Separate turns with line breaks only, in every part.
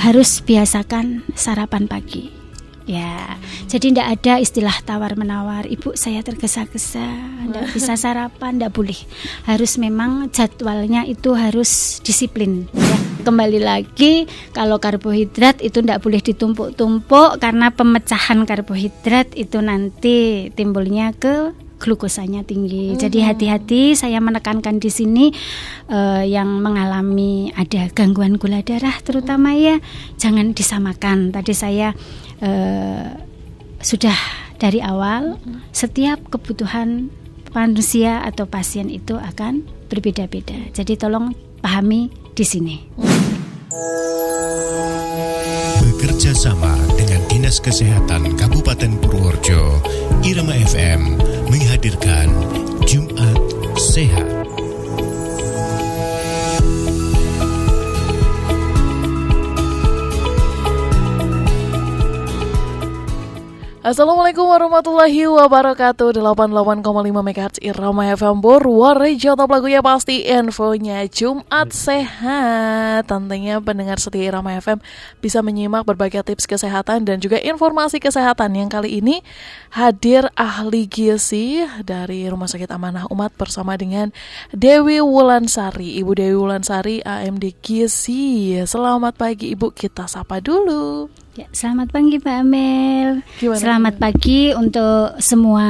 harus biasakan sarapan pagi. Ya, jadi tidak ada istilah tawar-menawar. Ibu saya tergesa-gesa, tidak bisa sarapan, tidak boleh. Harus memang jadwalnya itu harus disiplin. Ya. Kembali lagi, kalau karbohidrat itu tidak boleh ditumpuk-tumpuk karena pemecahan karbohidrat itu nanti timbulnya ke glukosanya tinggi. Jadi hati-hati, saya menekankan di sini yang mengalami ada gangguan gula darah terutama ya, jangan disamakan. Tadi saya sudah dari awal setiap kebutuhan manusia atau pasien itu akan berbeda-beda. Jadi tolong pahami di sini.
Bekerja sama dengan Dinas Kesehatan Kabupaten Purworejo, Irama FM menghadirkan Jumat Sehat.
Assalamualaikum warahmatullahi wabarakatuh. 88,5 MHz Irama FM Purworejo. Top lagunya pasti infonya Jumat Sehat. Tentunya pendengar setia Irama FM bisa menyimak berbagai tips kesehatan dan juga informasi kesehatan. Yang kali ini hadir ahli gizi dari Rumah Sakit Amanah Umat bersama dengan Dewi Wulansari. Ibu Dewi Wulansari, AMD Gizi. Selamat pagi Ibu, kita sapa dulu.
Ya, selamat pagi Mbak Amel.
Gimana?
Selamat pagi untuk semua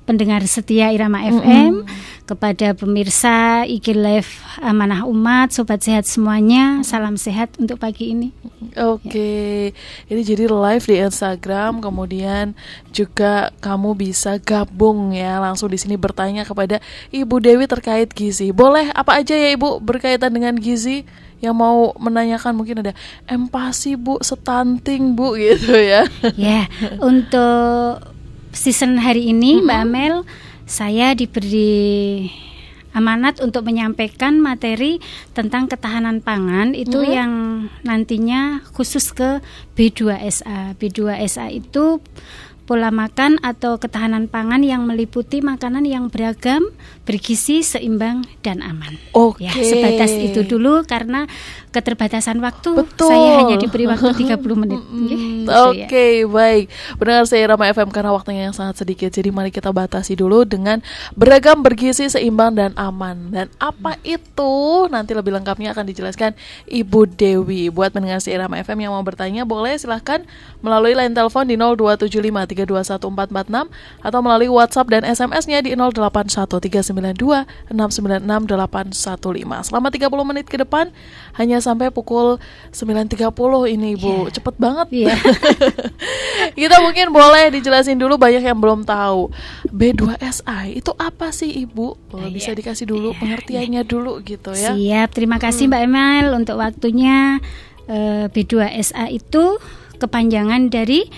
pendengar setia Irama FM, kepada pemirsa IG Live Amanah Umat, sobat sehat semuanya, salam sehat untuk pagi ini.
Oke, ini jadi live di Instagram, kemudian juga kamu bisa gabung ya langsung di sini bertanya kepada Ibu Dewi terkait gizi. Boleh apa aja ya Ibu berkaitan dengan gizi? Yang mau menanyakan mungkin ada empasi Bu, stunting Bu gitu ya.
Ya, untuk season hari ini Mbak Amel, saya diberi amanat untuk menyampaikan materi tentang ketahanan pangan itu yang nantinya khusus ke B2SA. B2SA itu pola makan atau ketahanan pangan yang meliputi makanan yang beragam, bergizi, seimbang, dan aman.
Oke.
Ya, sebatas itu dulu karena keterbatasan waktu.
Betul.
Saya hanya diberi waktu 30 menit. Gitu
Oke,
ya.
baik. Benar saya Irama FM karena waktunya yang sangat sedikit. Jadi mari kita batasi dulu dengan beragam, bergizi, seimbang, dan aman. Dan apa itu? Nanti lebih lengkapnya akan dijelaskan Ibu Dewi. Buat pendengar Irama FM yang mau bertanya, boleh silahkan melalui line telepon di 02753214446 atau melalui WhatsApp dan SMS-nya di 081392696815. Selama 30 menit ke depan hanya sampai pukul 9.30 ini Ibu. Cepet banget. Kita mungkin boleh dijelasin dulu, banyak yang belum tahu. B2SI itu apa sih Ibu? Bisa dikasih dulu pengertiannya dulu gitu ya.
Siap, terima kasih Mbak Emel untuk waktunya. B2SA itu kepanjangan dari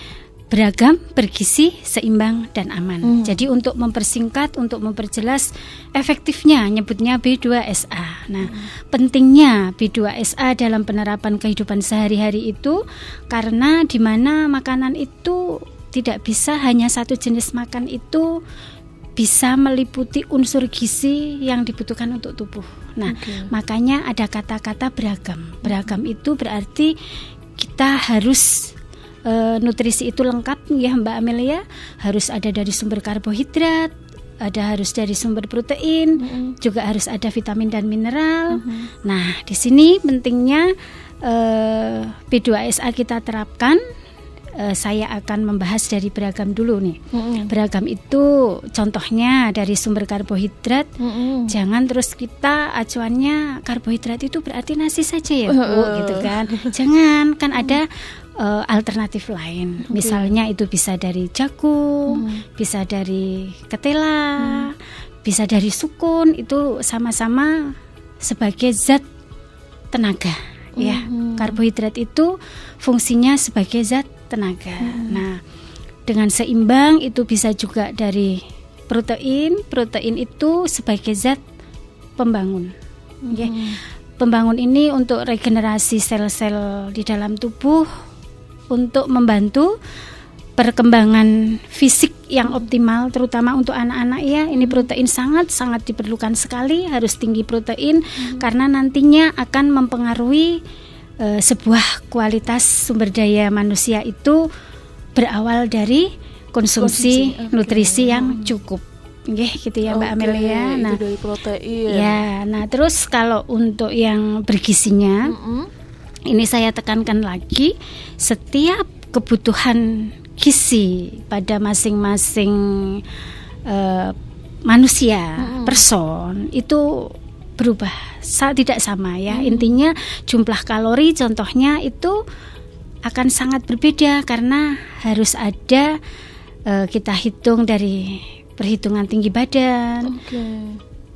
beragam, bergizi, seimbang, dan aman. Jadi untuk mempersingkat, untuk memperjelas efektifnya nyebutnya B2SA. Nah, pentingnya B2SA dalam penerapan kehidupan sehari-hari itu karena di mana makanan itu tidak bisa hanya satu jenis makan itu bisa meliputi unsur gizi yang dibutuhkan untuk tubuh. Nah, makanya ada kata-kata beragam. Beragam itu berarti kita harus nutrisi itu lengkap ya Mbak Amelia, harus ada dari sumber karbohidrat, harus dari sumber protein, juga harus ada vitamin dan mineral. Nah, di sini pentingnya B2SA kita terapkan. Saya akan membahas dari beragam dulu nih. Beragam itu contohnya dari sumber karbohidrat. Jangan terus kita acuannya karbohidrat itu berarti nasi saja ya Bu, gitu kan. Jangan, kan ada alternatif lain. Misalnya itu bisa dari jagung, bisa dari ketela, bisa dari sukun. Itu sama-sama sebagai zat tenaga. Ya, karbohidrat itu fungsinya sebagai zat tenaga. Nah, dengan seimbang itu bisa juga dari protein. Protein itu sebagai zat pembangun. Pembangun ini untuk regenerasi sel-sel di dalam tubuh, untuk membantu perkembangan fisik yang optimal, terutama untuk anak-anak ya. Ini protein sangat-sangat diperlukan sekali, harus tinggi protein karena nantinya akan mempengaruhi sebuah kualitas sumber daya manusia itu berawal dari konsumsi nutrisi yang cukup. Gitu ya Mbak Amelia.
Nah, itu dari protein.
Ya, nah terus kalau untuk yang bergizinya, ini saya tekankan lagi, setiap kebutuhan gizi pada masing-masing manusia, person itu berubah, tidak sama ya. Intinya jumlah kalori contohnya itu akan sangat berbeda karena harus ada kita hitung dari perhitungan tinggi badan,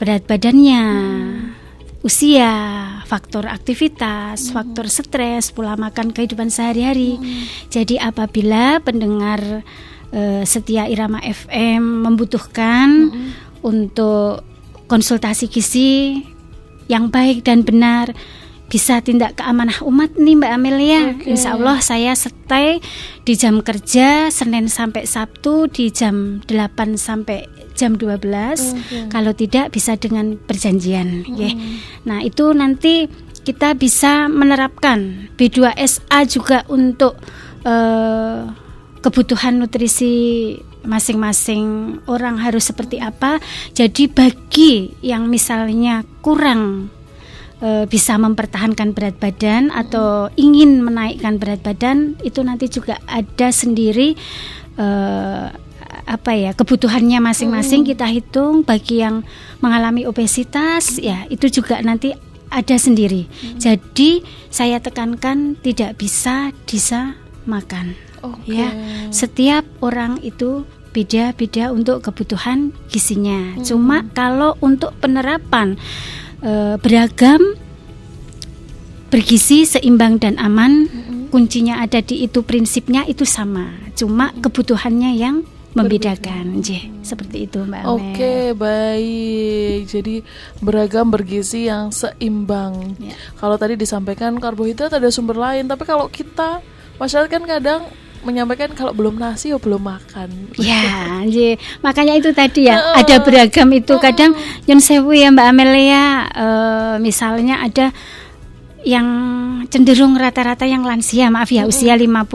berat badannya, usia, faktor aktivitas, faktor stres, pola makan kehidupan sehari-hari. Jadi apabila pendengar setia Irama FM membutuhkan untuk konsultasi gizi yang baik dan benar, bisa tindak ke Amanah Umat nih Mbak Amelia. Insya Allah saya stay di jam kerja Senin sampai Sabtu di jam 8 sampai jam 12. Kalau tidak bisa dengan perjanjian. Nah itu nanti kita bisa menerapkan B2SA juga untuk kebutuhan nutrisi masing-masing orang harus seperti apa. Jadi bagi yang misalnya kurang bisa mempertahankan berat badan atau ingin menaikkan berat badan, itu nanti juga ada sendiri kebutuhannya masing-masing kita hitung. Bagi yang mengalami obesitas ya itu juga nanti ada sendiri. Jadi saya tekankan tidak bisa disamakan. Ya, setiap orang itu beda-beda untuk kebutuhan gizinya. Cuma kalau untuk penerapan beragam, bergizi, seimbang dan aman, kuncinya ada di itu, prinsipnya itu sama, cuma kebutuhannya yang membedakan. Seperti itu Mbak Amel.
Baik. Jadi beragam, bergizi yang seimbang. Kalau tadi disampaikan karbohidrat ada sumber lain, tapi kalau kita masyarakat kan kadang menyampaikan kalau belum nasi ya belum makan.
Ya, makanya itu tadi ya, ada beragam itu. Kadang nyun sewu ya Mbak Amelia, misalnya ada yang cenderung rata-rata yang lansia, maaf ya, usia 55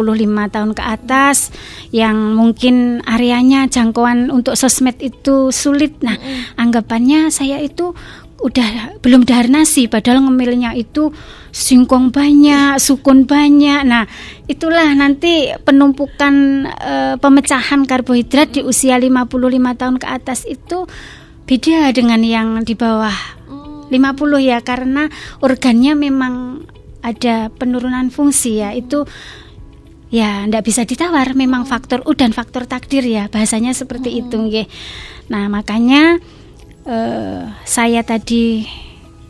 tahun ke atas, yang mungkin areanya jangkauan untuk sosmed itu sulit. Nah, anggapannya saya itu udah belum dahar nasi, padahal ngemilnya itu singkong banyak, sukun banyak. Nah, itulah nanti penumpukan pemecahan karbohidrat di usia 55 tahun ke atas itu beda dengan yang di bawah 50 ya, karena organnya memang ada penurunan fungsi ya. Itu ya ndak bisa ditawar, memang faktor dan faktor takdir ya, bahasanya seperti itu nggih. Nah, makanya saya tadi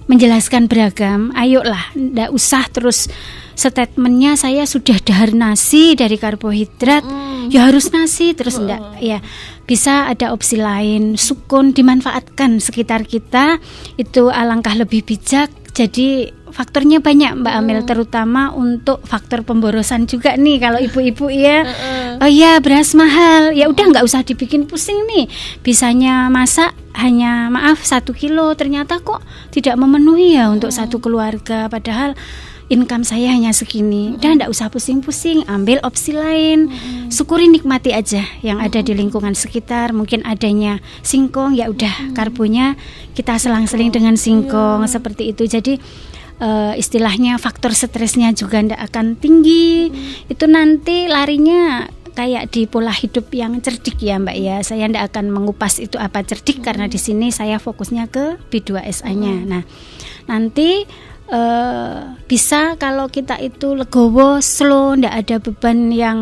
menjelaskan beragam. Ayolah, ndak usah terus statementnya saya sudah dahar nasi dari karbohidrat, ya harus nasi terus, ndak ya. Bisa ada opsi lain, sukun dimanfaatkan sekitar kita, itu alangkah lebih bijak. Jadi faktornya banyak Mbak Amel, terutama untuk faktor pemborosan juga nih kalau ibu-ibu ya. Oh ya, beras mahal, ya udah nggak usah dibikin pusing nih. Bisanya masak hanya 1 kilo, ternyata kok tidak memenuhi ya untuk satu keluarga. Padahal income saya hanya segini. Udah nggak usah pusing-pusing, ambil opsi lain. Syukuri, nikmati aja yang ada di lingkungan sekitar. Mungkin adanya singkong, ya udah karbonya kita selang-seling dengan singkong, seperti itu. Jadi istilahnya faktor stresnya juga ndak akan tinggi. Itu nanti larinya kayak di pola hidup yang cerdik ya Mbak ya. Saya ndak akan mengupas itu apa cerdik, karena di sini saya fokusnya ke B2SA-nya. Nah, nanti bisa kalau kita itu legowo, slow, ndak ada beban yang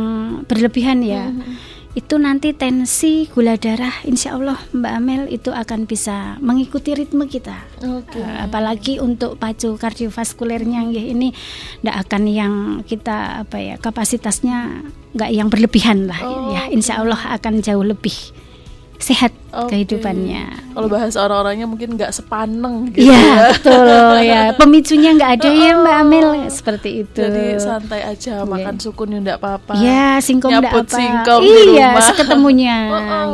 berlebihan ya. Itu nanti tensi, gula darah, insya Allah Mbak Amel itu akan bisa mengikuti ritme kita. Apalagi untuk pacu kardiovaskulernya ini ndak akan yang kita kapasitasnya nggak yang berlebihan lah ya. Insya Allah akan jauh lebih sehat kehidupannya.
Kalau bahasa orang-orangnya mungkin nggak sepaneng gitu.
Iya, betul ya. Pemicunya nggak ada ya Mbak Amel, seperti itu.
Jadi santai aja, makan sukun ya nggak apa-apa.
Ya, singkong nggak apa.
Singkong
iya, seketemunya.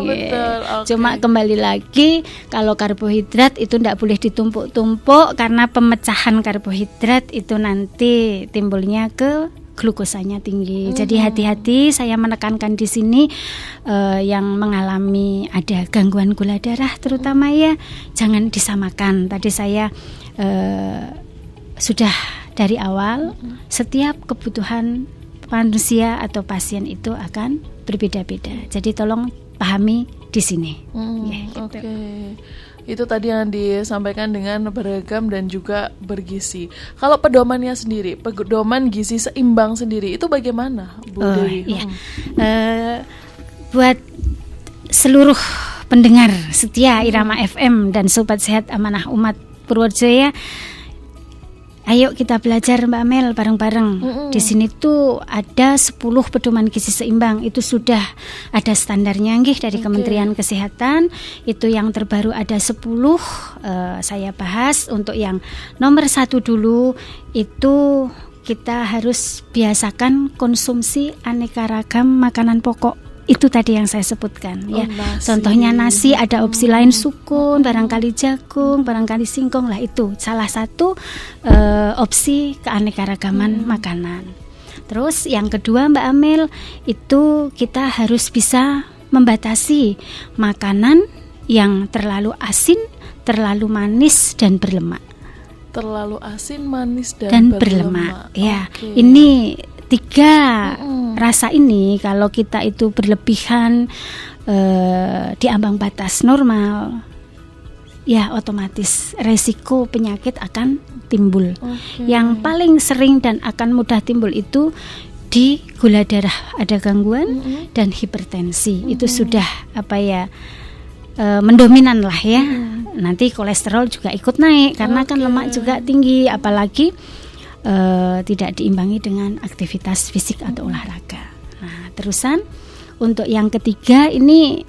Betul.
Cuma kembali lagi, kalau karbohidrat itu nggak boleh ditumpuk-tumpuk karena pemecahan karbohidrat itu nanti timbulnya ke glukosanya tinggi. Jadi hati-hati, saya menekankan di sini yang mengalami ada gangguan gula darah terutama ya, jangan disamakan. Tadi saya sudah dari awal setiap kebutuhan manusia atau pasien itu akan berbeda-beda. Jadi tolong pahami di sini. Gitu.
Oke. Itu tadi yang disampaikan dengan beragam dan juga bergizi. Kalau pedomannya sendiri, pedoman gizi seimbang sendiri itu bagaimana, Bu Dewi?
Iya. Buat seluruh pendengar setia Irama FM dan Sobat Sehat Amanah Umat Purworejo ya, ayo kita belajar Mbak Amel bareng-bareng. Di sini tuh ada 10 pedoman gizi seimbang. Itu sudah ada standarnya nggih dari Kementerian Kesehatan. Itu yang terbaru ada 10. Saya bahas untuk yang nomor 1 dulu. Itu kita harus biasakan konsumsi aneka ragam makanan pokok. Itu tadi yang saya sebutkan ya.
Nasi.
Contohnya nasi, ada opsi lain sukun, barangkali jagung, barangkali singkong lah, itu salah satu opsi keanekaragaman makanan. Terus yang kedua Mbak Amel, itu kita harus bisa membatasi makanan yang terlalu asin, terlalu manis dan berlemak.
Terlalu asin, manis
dan berlemak. Ya, ini 3 rasa ini kalau kita itu berlebihan di ambang batas normal, ya otomatis resiko penyakit akan timbul. Yang paling sering dan akan mudah timbul itu di gula darah ada gangguan dan hipertensi. Itu sudah mendominan lah ya. Nanti kolesterol juga ikut naik karena kan lemak juga tinggi, apalagi tidak diimbangi dengan aktivitas fisik atau olahraga. Nah, terusan untuk yang ketiga ini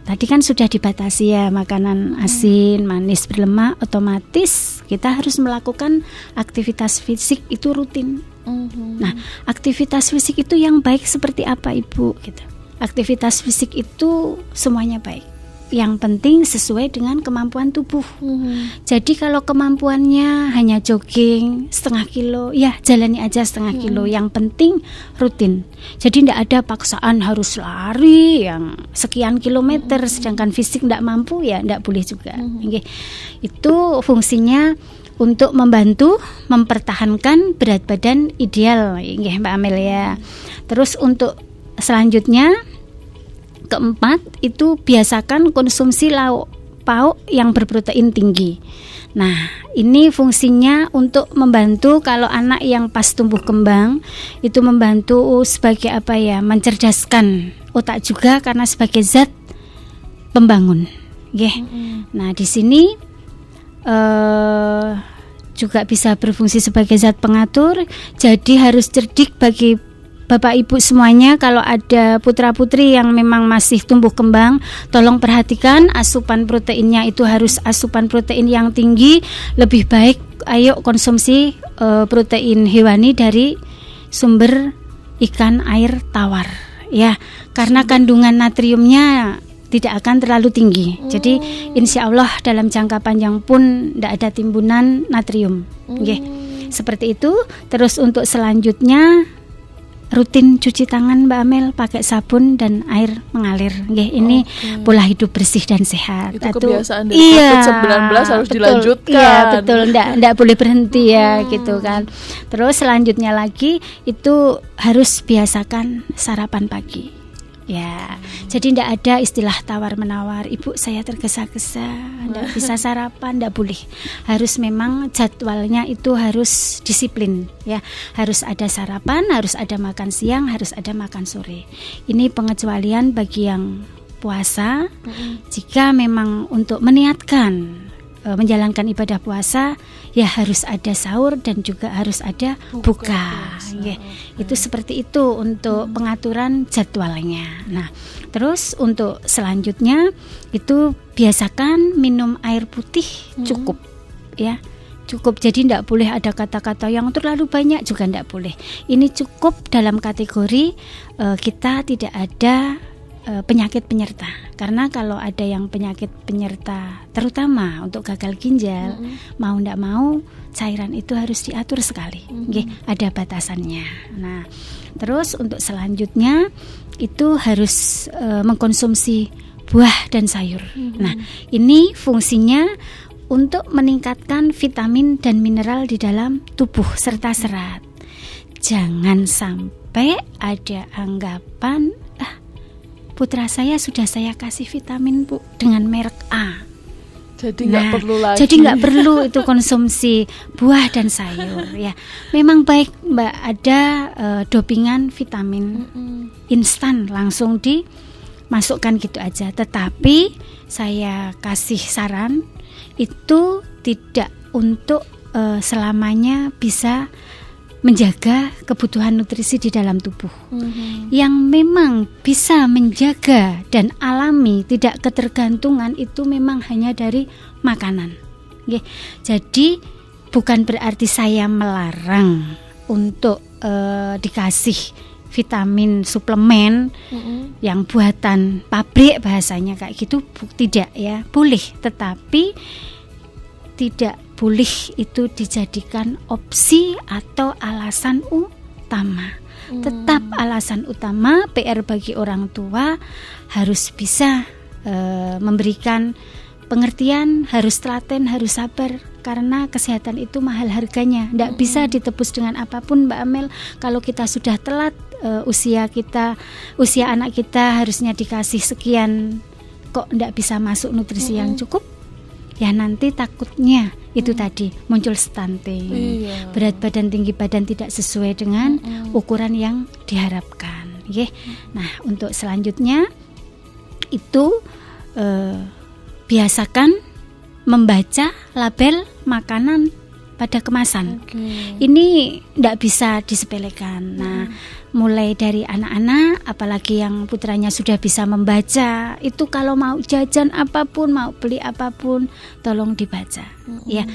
tadi kan sudah dibatasi ya, makanan asin, manis, berlemak, otomatis kita harus melakukan aktivitas fisik itu rutin. Nah, aktivitas fisik itu yang baik seperti apa Ibu? Gitu. Aktivitas fisik itu semuanya baik. Yang penting sesuai dengan kemampuan tubuh. Jadi kalau kemampuannya hanya jogging setengah kilo, ya jalani aja setengah kilo. Yang penting rutin. Jadi tidak ada paksaan harus lari yang sekian kilometer, sedangkan fisik tidak mampu, ya tidak boleh juga. Itu fungsinya untuk membantu mempertahankan berat badan ideal, Mbak Amel ya. Terus untuk selanjutnya, keempat, itu biasakan konsumsi lauk pauk yang berprotein tinggi. Nah, ini fungsinya untuk membantu kalau anak yang pas tumbuh kembang, itu membantu sebagai mencerdaskan otak juga karena sebagai zat pembangun. Nah, di sini juga bisa berfungsi sebagai zat pengatur. Jadi harus cerdik bagi Bapak Ibu semuanya, kalau ada putra-putri yang memang masih tumbuh kembang, tolong perhatikan asupan proteinnya itu harus asupan protein yang tinggi. Lebih baik ayo konsumsi protein hewani dari sumber ikan air tawar ya, karena kandungan natriumnya tidak akan terlalu tinggi. Jadi insya Allah dalam jangka panjang pun tidak ada timbunan natrium. Seperti itu. Terus untuk selanjutnya, rutin cuci tangan Mbak Amel pakai sabun dan air mengalir. Ini pola hidup bersih dan sehat.
Itu kebiasaan dari COVID-19 harus dilanjutkan.
Iya, betul. Nggak boleh berhenti ya gitu kan. Terus selanjutnya lagi itu harus biasakan sarapan pagi. Ya, jadi tidak ada istilah tawar-menawar. Ibu, saya tergesa-gesa, tidak bisa sarapan, tidak boleh. Harus memang jadwalnya itu harus disiplin, ya. Harus ada sarapan, harus ada makan siang, harus ada makan sore. Ini pengecualian bagi yang puasa. Jika memang untuk meniatkan menjalankan ibadah puasa ya harus ada sahur dan juga harus ada buka. Ya, itu seperti itu untuk pengaturan jadwalnya. Nah, terus untuk selanjutnya itu biasakan minum air putih cukup ya. Cukup, jadi tidak boleh ada kata-kata yang terlalu banyak juga tidak boleh. Ini cukup dalam kategori kita tidak ada penyakit penyerta, karena kalau ada yang penyakit penyerta terutama untuk gagal ginjal, mau tidak mau cairan itu harus diatur sekali, ada batasannya. Nah, terus untuk selanjutnya itu harus mengkonsumsi buah dan sayur. Nah, ini fungsinya untuk meningkatkan vitamin dan mineral di dalam tubuh serta serat. Jangan sampai ada anggapan putra saya sudah saya kasih vitamin Bu dengan merek A.
Jadi nggak perlu lagi.
Jadi nggak perlu itu konsumsi buah dan sayur ya. Memang baik Mbak, ada dopingan vitamin instan langsung dimasukkan gitu aja. Tetapi saya kasih saran itu tidak untuk selamanya bisa menjaga kebutuhan nutrisi di dalam tubuh. Yang memang bisa menjaga dan alami tidak ketergantungan itu memang hanya dari makanan. Jadi bukan berarti saya melarang untuk dikasih vitamin suplemen yang buatan pabrik bahasanya kayak gitu, tidak ya, boleh, tetapi tidak boleh itu dijadikan opsi atau alasan utama. Tetap alasan utama PR bagi orang tua harus bisa memberikan pengertian, harus telaten, harus sabar, karena kesehatan itu mahal harganya. Tidak bisa ditebus dengan apapun Mbak Amel. Kalau kita sudah telat, usia anak kita harusnya dikasih sekian, kok tidak bisa masuk nutrisi yang cukup, ya nanti takutnya itu tadi muncul stunting, berat badan, tinggi badan tidak sesuai dengan ukuran yang diharapkan. Nah, untuk selanjutnya itu biasakan membaca label makanan pada kemasan. Ini tidak bisa disepelekan. Nah, mulai dari anak-anak, apalagi yang putranya sudah bisa membaca, itu kalau mau jajan apapun, mau beli apapun, tolong dibaca. Ya,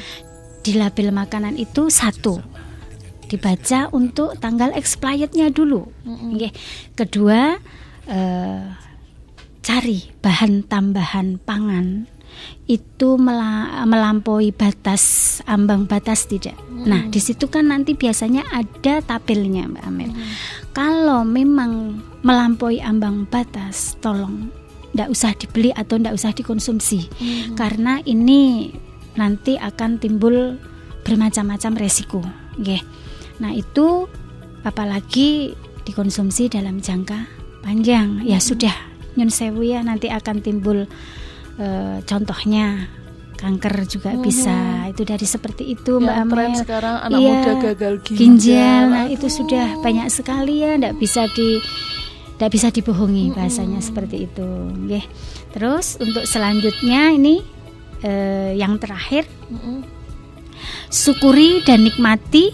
di label makanan itu satu, dibaca untuk tanggal expirednya dulu. Kedua, cari bahan tambahan pangan itu melampaui batas, ambang batas tidak. Nah, di situ kan nanti biasanya ada tabelnya Mbak Amel. Kalau memang melampaui ambang batas, tolong tidak usah dibeli atau tidak usah dikonsumsi, karena ini nanti akan timbul bermacam-macam resiko. Nah, itu apalagi dikonsumsi dalam jangka panjang, ya sudah nyun sewu ya, nanti akan timbul contohnya kanker juga bisa. Itu dari seperti itu Mbak Amel.
Tren sekarang anak muda gagal
ginjal. Nah, itu sudah banyak sekali ya, tidak bisa dibohongi bahasanya seperti itu. Terus untuk selanjutnya ini yang terakhir, syukuri dan nikmati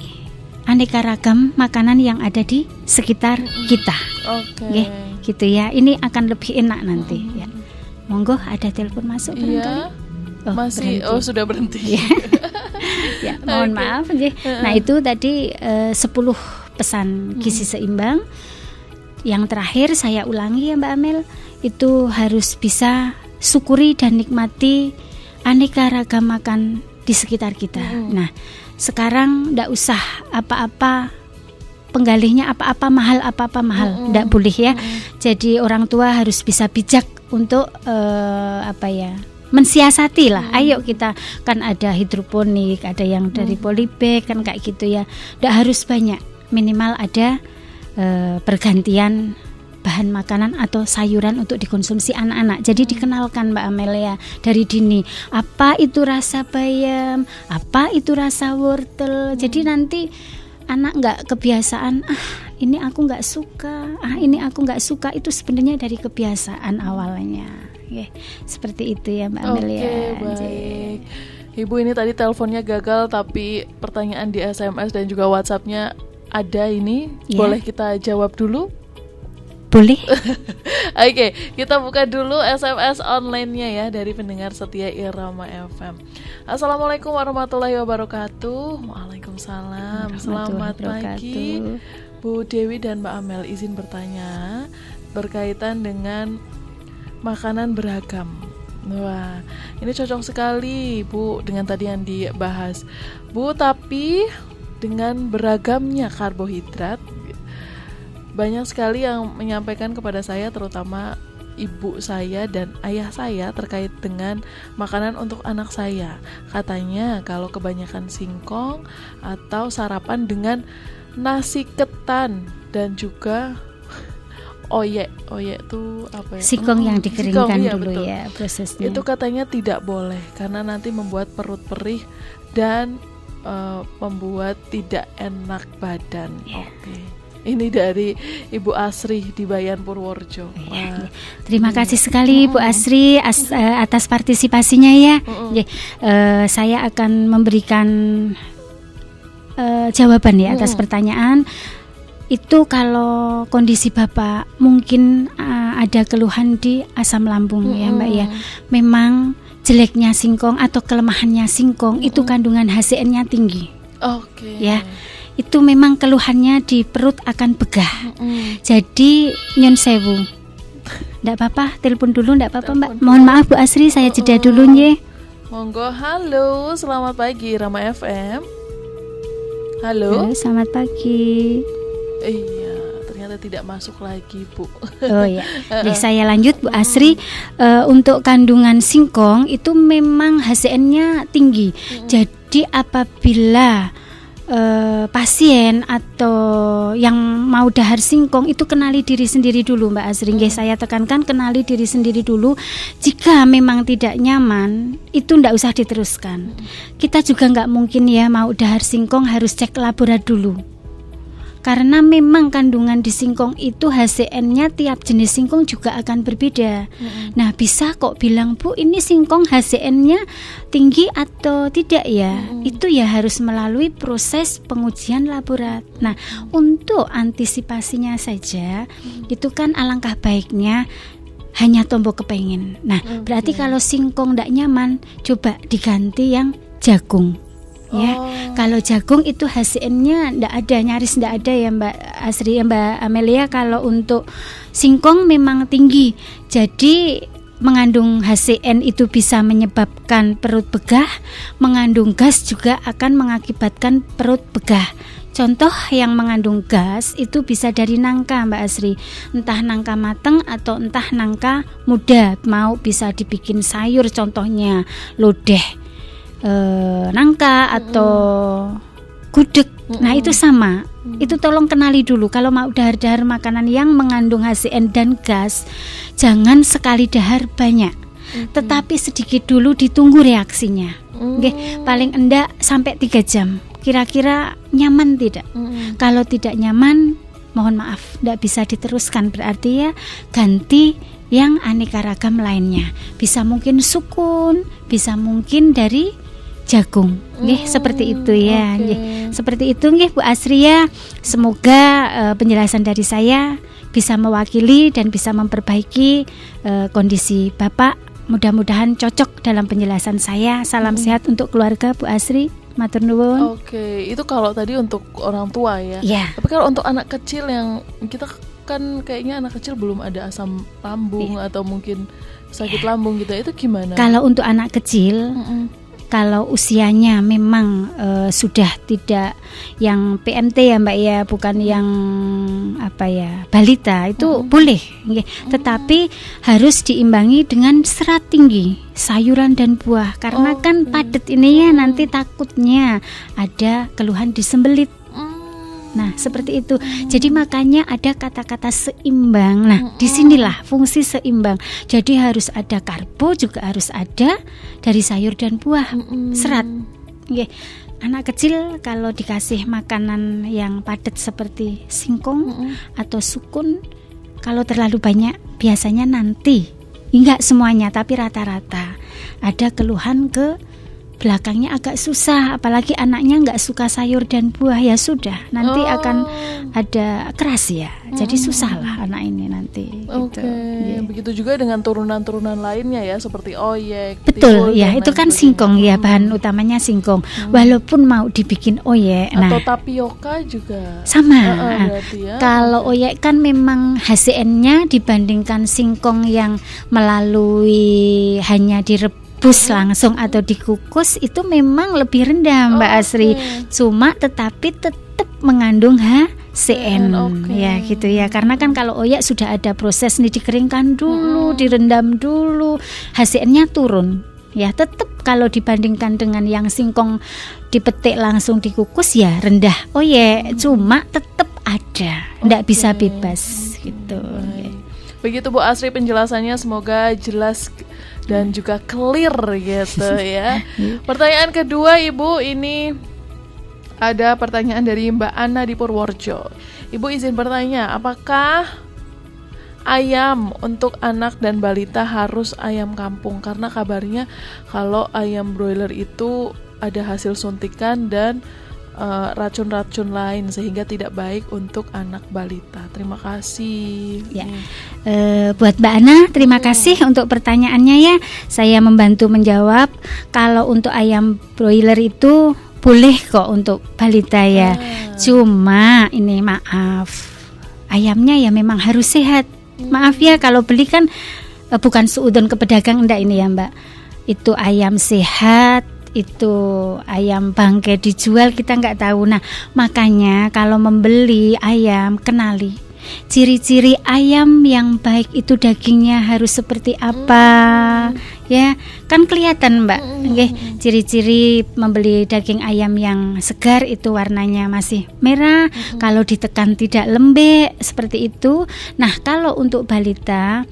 aneka ragam makanan yang ada di sekitar kita. Gitu ya. Ini akan lebih enak nanti ya. Monggo, ada telepon masuk barangkali.
Masih berhenti. Sudah berhenti.
Ya, mohon maaf. Nah, itu tadi 10 pesan gizi seimbang. Yang terakhir saya ulangi ya Mbak Amel, itu harus bisa syukuri dan nikmati aneka ragam makan di sekitar kita. Nah, sekarang tidak usah apa-apa penggalihnya apa-apa mahal, tidak boleh ya. Jadi orang tua harus bisa bijak untuk mensiasati lah. Ayo kita, kan ada hidroponik, ada yang dari polybag kan kayak gitu ya. Tidak harus banyak, minimal ada pergantian bahan makanan atau sayuran untuk dikonsumsi anak-anak. Jadi dikenalkan Mbak Amelia dari dini, apa itu rasa bayam, apa itu rasa wortel. Jadi nanti anak nggak kebiasaan, ini aku nggak suka, ini aku nggak suka. Itu sebenarnya dari kebiasaan awalnya. Seperti itu ya Mbak Amelia.
Baik. Ibu ini tadi teleponnya gagal, tapi pertanyaan di SMS dan juga WhatsApp-nya ada ini. Boleh kita jawab dulu?
Boleh.
Oke, kita buka dulu SMS online-nya ya dari pendengar setia Irama FM. Assalamualaikum warahmatullahi wabarakatuh. Waalaikumsalam. Selamat pagi Bu Dewi dan Mbak Amel. Izin bertanya berkaitan dengan makanan beragam. Wah, ini cocok sekali Bu dengan tadi yang dibahas Bu, tapi dengan beragamnya karbohidrat, banyak sekali yang menyampaikan kepada saya, terutama ibu saya dan ayah saya, terkait dengan makanan untuk anak saya. Katanya kalau kebanyakan singkong atau sarapan dengan nasi ketan dan juga oyek itu apa ya?
Singkong yang dikeringkan
singkong,
dulu
betul.
ya prosesnya.
Itu katanya tidak boleh karena nanti membuat perut perih dan membuat tidak enak badan. Oke. Ini dari Ibu Asri di Bayan Purworejo.
Terima kasih sekali Bu Asri atas partisipasinya ya. Saya akan memberikan jawaban ya atas pertanyaan. Itu kalau kondisi Bapak mungkin ada keluhan di asam lambung ya Mbak ya. Memang jeleknya singkong atau kelemahannya singkong itu kandungan HCN-nya tinggi.
Oke.
Ya. Itu memang keluhannya di perut akan begah. Jadi nyun sewu. Ndak apa-apa, telepon dulu ndak apa-apa Mbak. Mohon maaf Bu Asri, saya jeda dulu nggih.
Monggo. Halo, selamat pagi Rama FM. Halo,
selamat pagi.
Iya, ternyata tidak masuk lagi Bu.
Oh ya, saya lanjut Bu Asri. Untuk kandungan singkong itu memang HCN-nya tinggi. Jadi apabila pasien atau yang mau dahar singkong itu kenali diri sendiri dulu Mbak Asri. Saya tekankan kenali diri sendiri dulu. Jika memang tidak nyaman itu ndak usah diteruskan. Kita juga nggak mungkin ya mau dahar singkong harus cek laborat dulu. Karena memang kandungan di singkong itu HCN-nya tiap jenis singkong juga akan berbeda. Nah, bisa kok bilang Bu ini singkong HCN-nya tinggi atau tidak ya? Itu ya harus melalui proses pengujian laborat. Nah, untuk antisipasinya saja itu kan alangkah baiknya hanya tombok kepengen. Nah, berarti kalau singkong tidak nyaman, coba diganti yang jagung. Ya, kalau jagung itu HCN-nya ndak ada, nyaris ndak ada ya Mbak Asri, Mbak Amelia. Kalau untuk singkong memang tinggi, jadi mengandung HCN itu bisa menyebabkan perut begah, mengandung gas juga akan mengakibatkan perut begah. Contoh yang mengandung gas itu bisa dari nangka Mbak Asri, entah nangka mateng atau entah nangka muda, mau bisa dibikin sayur, contohnya lodeh, nangka atau gudeg. Nah itu sama. Itu tolong kenali dulu. Kalau mau dahar-dahar makanan yang mengandung HCN dan gas, jangan sekali dahar banyak, tetapi sedikit dulu, ditunggu reaksinya. Paling enggak sampai 3 jam. Kira-kira nyaman tidak? Kalau tidak nyaman, mohon maaf, tidak bisa diteruskan. Berarti ya ganti yang aneka ragam lainnya. Bisa mungkin sukun, bisa mungkin dari jagung, seperti itu ya. Seperti itu Bu Asri ya. Semoga penjelasan dari saya bisa mewakili dan bisa memperbaiki kondisi Bapak. Mudah-mudahan cocok dalam penjelasan saya. Salam sehat untuk keluarga Bu Asri. Matur nuwun.
Oke, itu kalau tadi untuk orang tua ya. Tapi kalau untuk anak kecil yang kita kan kayaknya anak kecil belum ada asam lambung atau mungkin sakit lambung gitu, itu gimana?
Kalau untuk anak kecil, kalau usianya memang sudah tidak yang PMT ya Mbak ya, bukan yang balita, itu boleh. Tetapi harus diimbangi dengan serat tinggi, sayuran dan buah, karena kan padat ini ya, nanti takutnya ada keluhan disembelit. Nah, seperti itu. Jadi makanya ada kata-kata seimbang. Nah, disinilah fungsi seimbang. Jadi harus ada karbo, juga harus ada dari sayur dan buah, serat. Anak kecil kalau dikasih makanan yang padat seperti singkong atau sukun, kalau terlalu banyak biasanya nanti, enggak semuanya tapi rata-rata ada keluhan ke belakangnya agak susah, apalagi anaknya nggak suka sayur dan buah, ya sudah nanti akan ada keras ya, jadi susah lah anak ini nanti.
Oke,
gitu.
Begitu juga dengan turunan-turunan lainnya ya, seperti oyek.
Betul ya, itu kan singkong ya, bahan utamanya singkong. Walaupun mau dibikin oyek,
atau tapioka juga
sama.
Ya.
Kalau oyek kan memang HCN-nya dibandingkan singkong yang melalui hanya direbus langsung atau dikukus itu memang lebih rendah Mbak Asri. Cuma tetapi tetap mengandung HCN ya gitu ya. Karena kan kalau oyek sudah ada proses nih, dikeringkan dulu, direndam dulu, HCN-nya turun. Ya tetap kalau dibandingkan dengan yang singkong dipetik langsung dikukus ya rendah oyek, cuma tetap ada, enggak bisa bebas gitu.
Begitu Bu Asri penjelasannya, semoga jelas dan juga clear gitu ya. Pertanyaan kedua Ibu, ini ada pertanyaan dari Mbak Ana di Purworejo. Ibu izin bertanya, apakah ayam untuk anak dan balita harus ayam kampung? Karena kabarnya kalau ayam broiler itu ada hasil suntikan dan racun-racun lain sehingga tidak baik untuk anak balita. Terima kasih.
Ya, buat Mbak Ana, terima kasih untuk pertanyaannya ya. Saya membantu menjawab. Kalau untuk ayam broiler itu boleh kok untuk balita ya. Cuma ini maaf, ayamnya ya memang harus sehat. Maaf ya kalau beli kan bukan suudon ke pedagang, enggak ini ya Mbak. Itu ayam sehat, itu ayam bangkai dijual kita nggak tahu. Nah makanya kalau membeli ayam, kenali ciri-ciri ayam yang baik itu dagingnya harus seperti apa ya, kan kelihatan Mbak. Ciri-ciri membeli daging ayam yang segar itu warnanya masih merah, kalau ditekan tidak lembek seperti itu. Nah kalau untuk balita,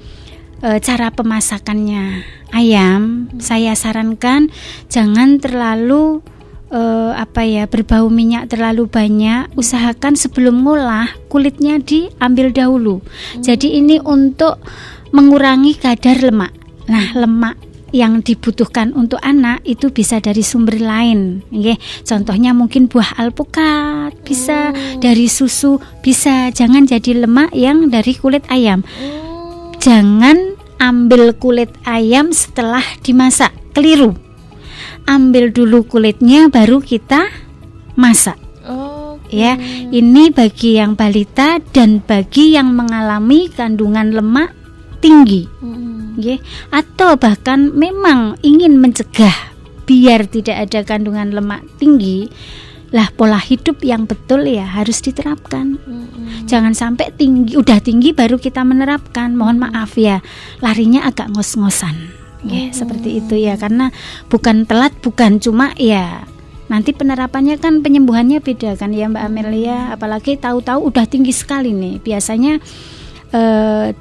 cara pemasakannya ayam, saya sarankan jangan terlalu berbau minyak terlalu banyak. Usahakan sebelum ngolah kulitnya diambil dahulu. Jadi ini untuk mengurangi kadar lemak. Nah lemak yang dibutuhkan untuk anak itu bisa dari sumber lain. Contohnya mungkin buah alpukat, bisa dari susu, bisa. Jangan jadi lemak yang dari kulit ayam. Jangan ambil kulit ayam setelah dimasak, keliru. Ambil dulu kulitnya baru kita masak. Ya, ini bagi yang balita dan bagi yang mengalami kandungan lemak tinggi. Atau bahkan memang ingin mencegah biar tidak ada kandungan lemak tinggi, lah pola hidup yang betul ya harus diterapkan. Jangan sampai udah tinggi baru kita menerapkan. Mohon maaf ya, larinya agak ngos-ngosan. Seperti itu ya, karena bukan telat, bukan, cuma ya nanti penerapannya kan penyembuhannya beda kan ya Mbak Amelia. Apalagi tahu-tahu udah tinggi sekali nih. Biasanya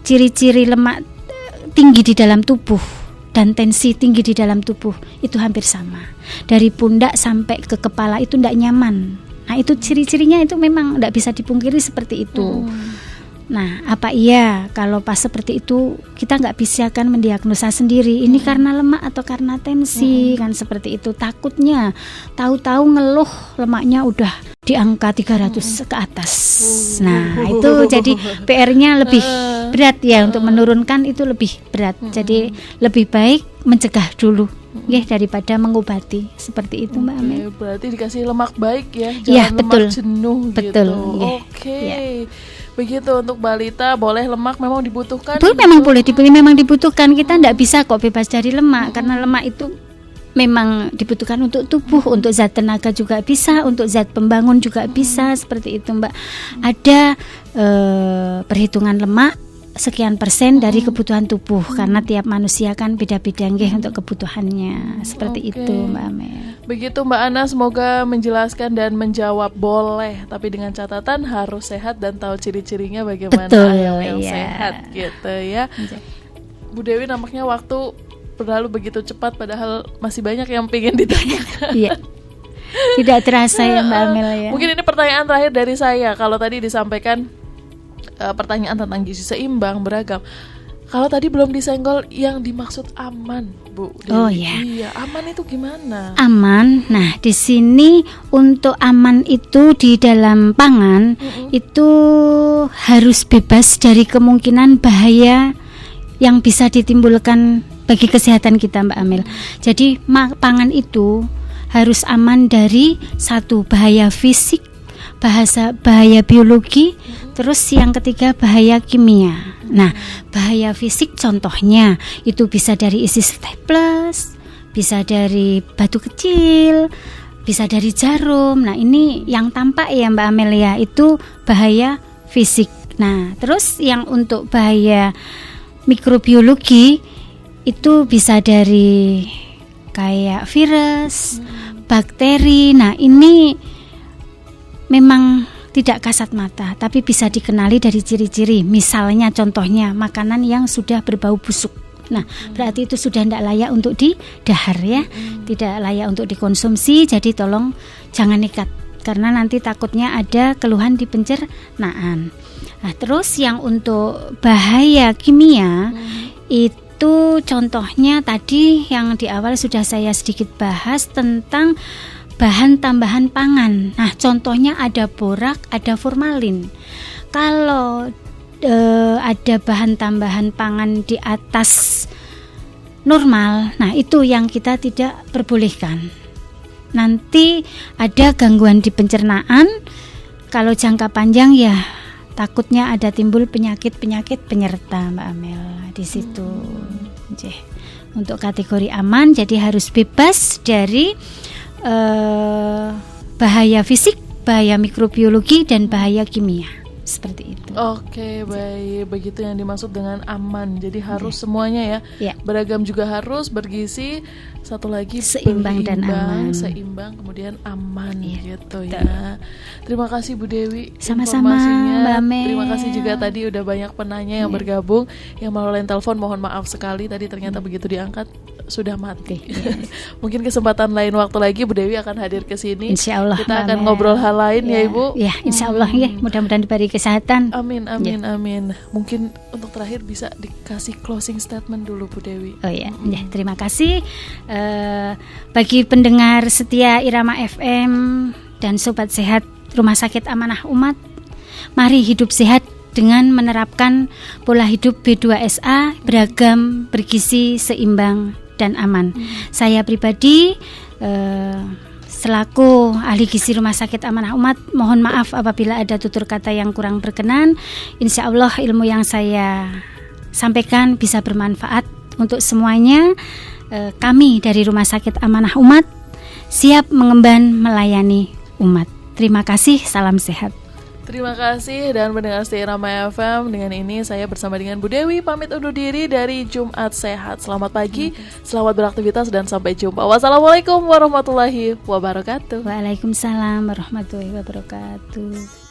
ciri-ciri lemak tinggi di dalam tubuh dan tensi tinggi di dalam tubuh itu hampir sama. Dari pundak sampai ke kepala itu tidak nyaman. Nah itu ciri-cirinya itu memang tidak bisa dipungkiri seperti itu. Nah apa iya kalau pas seperti itu kita nggak bisa kan mendiagnosa sendiri ini karena lemak atau karena tensi kan seperti itu. Takutnya tahu-tahu ngeluh lemaknya udah di angka 300 ke atas. Nah itu jadi PR-nya lebih berat ya, untuk menurunkan itu lebih berat. Jadi lebih baik mencegah dulu daripada mengobati. Seperti itu Mbak Amel.
Berarti dikasih lemak baik ya, jangan lemak jenuh
betul,
gitu. Begitu untuk balita boleh lemak memang dibutuhkan.
Betul, memang boleh memang dibutuhkan. Kita tidak bisa kok bebas dari lemak karena lemak itu memang dibutuhkan untuk tubuh, untuk zat tenaga juga bisa, untuk zat pembangun juga bisa, seperti itu Mbak. Ada perhitungan lemak sekian persen dari kebutuhan tubuh karena tiap manusia kan beda-beda untuk kebutuhannya. Seperti itu Mbak Amel.
Begitu Mbak Ana, semoga menjelaskan dan menjawab boleh, tapi dengan catatan harus sehat dan tahu ciri-cirinya bagaimana.
Betul,
ayam yang sehat gitu ya. Bu Dewi, nampaknya waktu berlalu begitu cepat padahal masih banyak yang pengen ditanyakan.
Iya. Tidak terasa ya Mbak Amel ya.
Mungkin ini pertanyaan terakhir dari saya. Kalau tadi disampaikan pertanyaan tentang gizi seimbang beragam, Kalau tadi belum disenggol yang dimaksud aman, Bu Dewi.
Oh ya.
Iya, aman itu gimana?
Aman. Nah, di sini untuk aman itu di dalam pangan itu harus bebas dari kemungkinan bahaya yang bisa ditimbulkan bagi kesehatan kita, Mbak Amel. Jadi pangan itu harus aman dari satu, bahaya fisik, bahaya biologi, terus yang ketiga bahaya kimia. Nah, bahaya fisik contohnya itu bisa dari isi staples, bisa dari batu kecil, bisa dari jarum. Nah, ini yang tampak ya Mbak Amelia, itu bahaya fisik. Nah, terus yang untuk bahaya mikrobiologi itu bisa dari kayak virus, bakteri. Nah, ini memang tidak kasat mata, tapi bisa dikenali dari ciri-ciri. Misalnya contohnya makanan yang sudah berbau busuk. Nah, berarti itu sudah tidak layak untuk didahar ya, tidak layak untuk dikonsumsi. Jadi tolong jangan nekat, karena nanti takutnya ada keluhan di pencernaan. Nah, terus yang untuk bahaya kimia itu contohnya tadi yang di awal sudah saya sedikit bahas tentang bahan tambahan pangan. Nah, contohnya ada borak, ada formalin. Kalau ada bahan tambahan pangan di atas normal, nah itu yang kita tidak perbolehkan. Nanti ada gangguan di pencernaan. Kalau jangka panjang ya takutnya ada timbul penyakit-penyakit penyerta, Mbak Amel. Di situ. Untuk kategori aman, jadi harus bebas dari bahaya fisik, bahaya mikrobiologi, dan bahaya kimia. Seperti itu.
Oke, baik. Begitu yang dimaksud dengan aman. Jadi harus semuanya ya. Beragam juga harus, bergizi, satu lagi
seimbang dan aman.
Seimbang, kemudian aman gitu ya. Terima kasih Bu Dewi
sama-sama, Mbak Mel.
Terima kasih juga tadi udah banyak penanya yang bergabung. Yang melalui telepon mohon maaf sekali tadi ternyata begitu diangkat sudah mati. Mungkin kesempatan lain waktu lagi Bu Dewi akan hadir ke sini.
Insyaallah.
Kita akan ngobrol hal lain ya Ibu.
Ya, insyaallah ya. Mudah-mudahan diberi kesehatan.
Amin. Mungkin untuk terakhir bisa dikasih closing statement dulu Bu Dewi.
Oh ya, terima kasih bagi pendengar setia Irama FM dan sobat sehat Rumah Sakit Amanah Umat. Mari hidup sehat dengan menerapkan pola hidup B2SA, beragam, bergizi, seimbang, dan aman. Saya pribadi selaku ahli gizi Rumah Sakit Amanah Umat, mohon maaf apabila ada tutur kata yang kurang berkenan. Insya Allah ilmu yang saya sampaikan bisa bermanfaat untuk semuanya. Kami dari Rumah Sakit Amanah Umat siap mengemban melayani umat. Terima kasih, salam sehat.
Terima kasih dan mendengar setia Irama FM. Dengan ini saya bersama dengan Bu Dewi pamit undur diri dari Jumat Sehat. Selamat pagi, selamat beraktivitas dan sampai jumpa. Wassalamualaikum warahmatullahi wabarakatuh.
Waalaikumsalam warahmatullahi wabarakatuh.